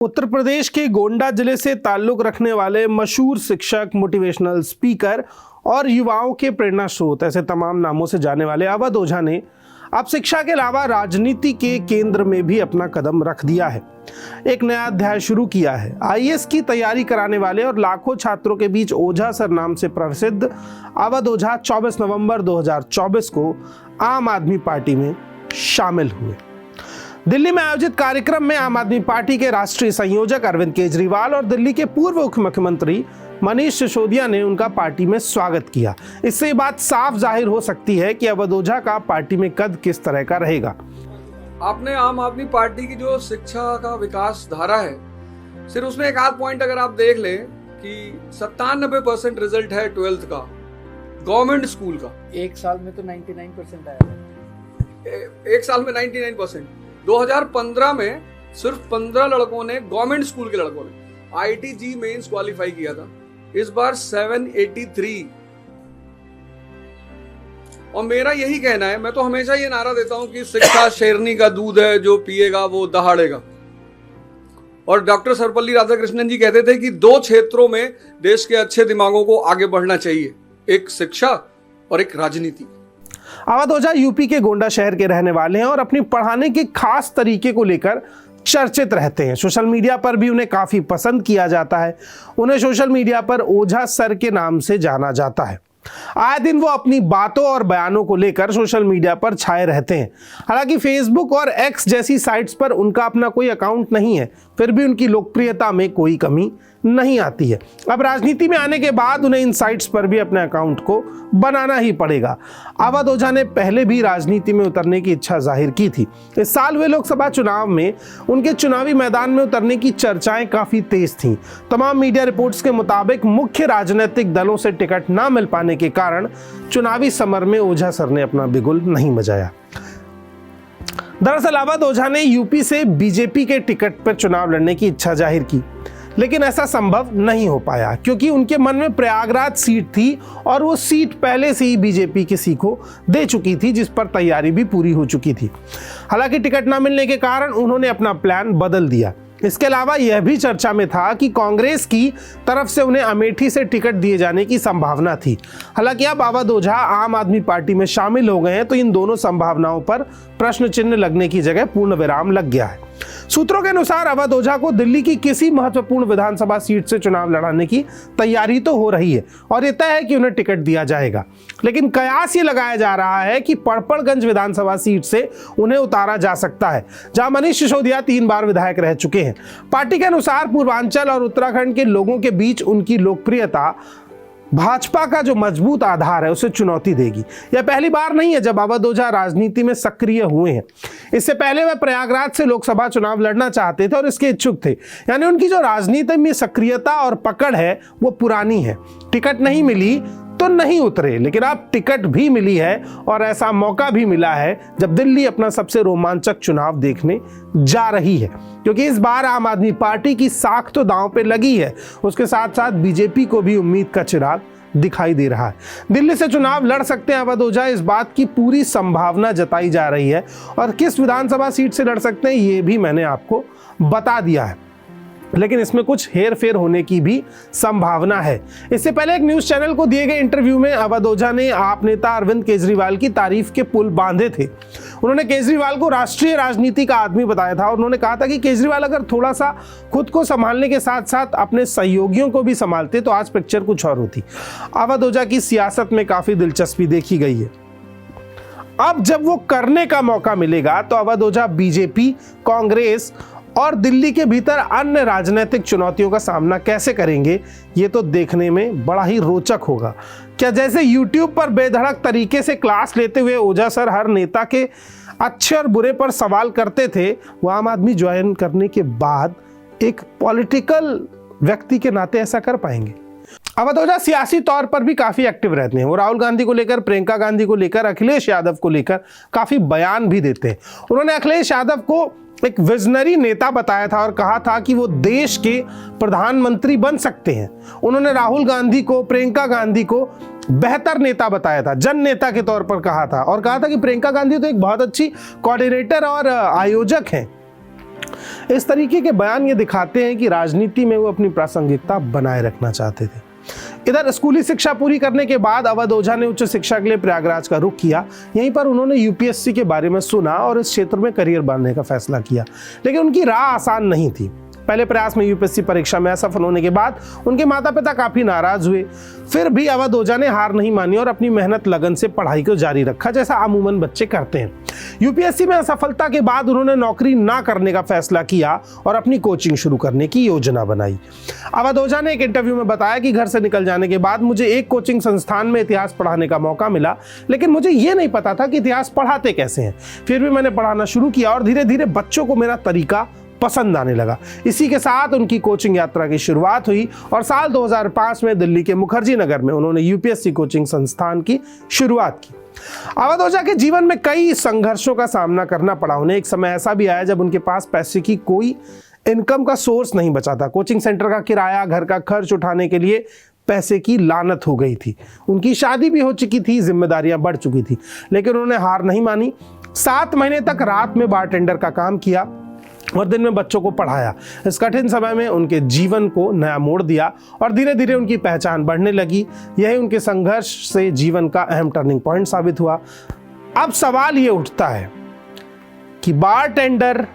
उत्तर प्रदेश के गोंडा जिले से ताल्लुक रखने वाले मशहूर शिक्षक, मोटिवेशनल स्पीकर और युवाओं के प्रेरणा स्रोत ऐसे तमाम नामों से जाने वाले अवध ओझा ने अब शिक्षा के अलावा राजनीति के केंद्र में भी अपना कदम रख दिया है। एक नया अध्याय शुरू किया है। आईएएस की तैयारी कराने वाले और लाखों छात्रों के बीच ओझा सर नाम से प्रसिद्ध अवध ओझा 24 नवंबर 2024 को आम आदमी पार्टी में शामिल हुए। दिल्ली में आयोजित कार्यक्रम में आम आदमी पार्टी के राष्ट्रीय संयोजक अरविंद केजरीवाल और दिल्ली के पूर्व उप मुख्यमंत्री मनीष सिसोदिया ने उनका पार्टी में स्वागत किया। इससे ये बात साफ जाहिर हो सकती है कि अवध ओझा का पार्टी में कद किस तरह का रहेगा। आपने आम आदमी पार्टी की जो शिक्षा का विकास धारा है, सिर्फ उसमें एक आध पॉइंट अगर आप देख लें कि 97% रिजल्ट है 12th का गवर्नमेंट स्कूल का। एक साल में तो 99% आया। एक साल में 99%। 2015 में सिर्फ 15 लड़कों ने, गवर्नमेंट स्कूल के लड़कों ने IIT मेंस क्वालिफाई किया था। इस बार 783। और मेरा यही कहना है, मैं तो हमेशा ये नारा देता हूं कि शिक्षा शेरनी का दूध है, जो पिएगा वो दहाड़ेगा। और डॉक्टर सर्वपल्ली राधाकृष्णन जी कहते थे कि दो क्षेत्रों में देश के अच्छे दिमागों को आगे बढ़ना चाहिए, एक शिक्षा और एक राजनीति। अवध ओझा यूपी के गोंडा शहर के रहने वाले हैं और अपनी पढ़ाने के खास तरीके को लेकर चर्चित रहते हैं। सोशल मीडिया पर भी उन्हें काफी पसंद किया जाता है। उन्हें सोशल मीडिया पर ओझा सर के नाम से जाना जाता है। आए दिन वो अपनी बातों और बयानों को लेकर सोशल मीडिया पर छाए रहते हैं। हालांकि फेसबुक और एक्स जैसी साइट्स पर उनका अपना कोई अकाउंट नहीं है, फिर भी उनकी लोकप्रियता में कोई कमी नहीं आती है। अब राजनीति में आने के बाद उन्हें इन साइट्स पर भी अपने अकाउंट को बनाना ही पड़ेगा। अवध ओझा ने पहले भी राजनीति में उतरने की इच्छा जाहिर की थी। इस साल हुए लोकसभा चुनाव में उनके चुनावी मैदान में उतरने की चर्चाएं काफी तेज थीं। तमाम मीडिया रिपोर्ट्स के मुताबिक मुख्य राजनीतिक दलों से टिकट न मिल पाने के कारण चुनावी समर में ओझा सर ने अपना बिगुल नहीं बजाया। दरअसल अवध ओझा ने यूपी से बीजेपी के टिकट पर चुनाव लड़ने की इच्छा जाहिर की, लेकिन ऐसा संभव नहीं हो पाया क्योंकि उनके मन में प्रयागराज सीट थी और वो सीट पहले से ही बीजेपी किसी को दे चुकी थी, जिस पर तैयारी भी पूरी हो चुकी थी। हालांकि टिकट न मिलने के कारण उन्होंने अपना प्लान बदल दिया। इसके अलावा यह भी चर्चा में था कि कांग्रेस की तरफ से उन्हें अमेठी से टिकट दिए जाने की संभावना थी। हालांकि अब अवध ओझा आम आदमी पार्टी में शामिल हो गए हैं तो इन दोनों संभावनाओं पर प्रश्न चिन्ह लगने की जगह पूर्ण विराम लग गया है। सूत्रों के अनुसार अवध ओझा को दिल्ली की किसी महत्वपूर्ण विधानसभा सीट से चुनाव लड़ाने की तैयारी तो हो रही है और ये तय है कि उन्हें टिकट दिया जाएगा, लेकिन कयास ये लगाया जा रहा है कि पड़पड़गंज विधानसभा सीट से उन्हें उतारा जा सकता है, जहां मनीष सिसोदिया 3 बार विधायक रह चुके हैं। पार्टी के अनुसार पूर्वांचल और उत्तराखंड के लोगों के बीच उनकी लोकप्रियता भाजपा का जो मजबूत आधार है उसे चुनौती देगी। यह पहली बार नहीं है जब अवध ओझा राजनीति में सक्रिय हुए हैं। इससे पहले वह प्रयागराज से लोकसभा चुनाव लड़ना चाहते थे और इसके इच्छुक थे। यानी उनकी जो राजनीति में सक्रियता और पकड़ है वो पुरानी है। टिकट नहीं मिली तो नहीं उतरे, लेकिन अब टिकट भी मिली है और ऐसा मौका भी मिला है जब दिल्ली अपना सबसे रोमांचक चुनाव देखने जा रही है, क्योंकि इस बार आम आदमी पार्टी की साख तो दांव पे लगी है, उसके साथ साथ बीजेपी को भी उम्मीद का चिराग दिखाई दे रहा है। दिल्ली से चुनाव लड़ सकते हैं अवध ओझा, इस बात की पूरी संभावना जताई जा रही है और किस विधानसभा सीट से लड़ सकते हैं ये भी मैंने आपको बता दिया है, लेकिन इसमें कुछ हेर फेर होने की भी संभावना है। इससे पहले एक न्यूज चैनल को दिए गए इंटरव्यू में अवध ओझा ने आप नेता अरविंद केजरीवाल की तारीफ के पुल बांधे थे। उन्होंने केजरीवाल को राष्ट्रीय राजनीति का आदमी बताया था और उन्होंने कहा था कि केजरीवाल अगर थोड़ा सा खुद को संभालने के साथ साथ अपने सहयोगियों को भी संभालते तो आज पिक्चर कुछ और होती। अवध ओझा की सियासत में काफी दिलचस्पी देखी गई है। अब जब वो करने का मौका मिलेगा तो अवध ओझा बीजेपी, कांग्रेस और दिल्ली के भीतर अन्य राजनीतिक चुनौतियों का सामना कैसे करेंगे, ये तो देखने में बड़ा ही रोचक होगा। क्या जैसे YouTube पर बेधड़क तरीके से क्लास लेते हुए ओझा सर हर नेता के अच्छे और बुरे पर सवाल करते थे, वो आम आदमी ज्वाइन करने के बाद एक पॉलिटिकल व्यक्ति के नाते ऐसा कर पाएंगे? अवध ओझा सियासी तौर पर भी काफी एक्टिव रहते हैं। वो राहुल गांधी को लेकर, प्रियंका गांधी को लेकर, अखिलेश यादव को लेकर काफी बयान भी देते हैं। उन्होंने अखिलेश यादव को एक विजनरी नेता बताया था और कहा था कि वो देश के प्रधानमंत्री बन सकते हैं। उन्होंने राहुल गांधी को, प्रियंका गांधी को बेहतर नेता बताया था, जन नेता के तौर पर कहा था और कहा था कि प्रियंका गांधी तो एक बहुत अच्छी कोऑर्डिनेटर और आयोजक हैं। इस तरीके के बयान ये दिखाते हैं कि राजनीति में वो अपनी प्रासंगिकता बनाए रखना चाहते थे। इधर स्कूली शिक्षा पूरी करने के बाद अवध ओझा ने उच्च शिक्षा के लिए प्रयागराज का रुख किया। यहीं पर उन्होंने यूपीएससी के बारे में सुना और इस क्षेत्र में करियर बनाने का फैसला किया, लेकिन उनकी राह आसान नहीं थी। पहले प्रयास में यूपीएससी परीक्षा में असफल होने के बाद उनके माता पिता काफी नाराज हुए। फिर भी अवध ओझा ने हार नहीं मानी और अपनी मेहनत लगन से पढ़ाई को जारी रखा, जैसा अमूमन बच्चे करते हैं। यूपीएससी में असफलता के बाद उन्होंने नौकरी ना करने का फैसला किया और अपनी कोचिंग शुरू करने की योजना बनाई। अवध ओझा ने एक इंटरव्यू में बताया कि घर से निकल जाने के बाद मुझे एक कोचिंग संस्थान में इतिहास पढ़ाने का मौका मिला, लेकिन मुझे ये नहीं पता था कि इतिहास पढ़ाते कैसे हैं। फिर भी मैंने पढ़ाना शुरू किया और धीरे धीरे बच्चों को मेरा तरीका पसंद आने लगा। इसी के साथ उनकी कोचिंग यात्रा की शुरुआत हुई और साल 2005 में दिल्ली के मुखर्जी नगर में उन्होंने यूपीएससी कोचिंग संस्थान की शुरुआत की। अवध ओझा के जीवन में कई संघर्षों का सामना करना पड़ा उन्हें। एक समय ऐसा भी आया जब उनके पास पैसे की कोई इनकम का सोर्स नहीं बचा था। कोचिंग सेंटर का किराया, घर का खर्च उठाने के लिए पैसे की लानत हो गई थी। उनकी शादी भी हो चुकी थी, जिम्मेदारियां बढ़ चुकी थी, लेकिन उन्होंने हार नहीं मानी। 7 महीने तक रात में बारटेंडर का काम किया और दिन में बच्चों को पढ़ाया। इस कठिन समय में उनके जीवन को नया मोड़ दिया और धीरे धीरे उनकी पहचान बढ़ने लगी। यही उनके संघर्ष से जीवन का अहम टर्निंग पॉइंट साबित हुआ। अब सवाल ये उठता है कि बारटेंडर,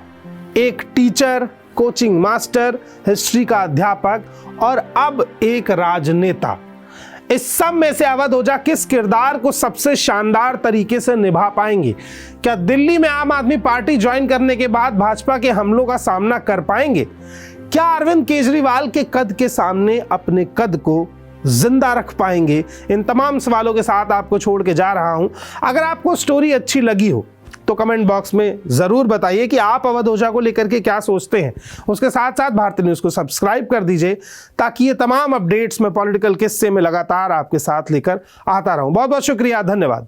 एक टीचर, कोचिंग मास्टर, हिस्ट्री का अध्यापक और अब एक राजनेता, इस सब में से अवध ओझा किस किरदार को सबसे शानदार तरीके से निभा पाएंगे? क्या दिल्ली में आम आदमी पार्टी ज्वाइन करने के बाद भाजपा के हमलों का सामना कर पाएंगे? क्या अरविंद केजरीवाल के कद के सामने अपने कद को जिंदा रख पाएंगे? इन तमाम सवालों के साथ आपको छोड़ के जा रहा हूं। अगर आपको स्टोरी अच्छी लगी हो तो कमेंट बॉक्स में जरूर बताइए कि आप अवध ओझा को लेकर के क्या सोचते हैं। उसके साथ साथ भारतीय न्यूज़ को सब्सक्राइब कर दीजिए ताकि ये तमाम अपडेट्स मैं पॉलिटिकल किस्से में लगातार आपके साथ लेकर आता रहूं। बहुत बहुत शुक्रिया, धन्यवाद।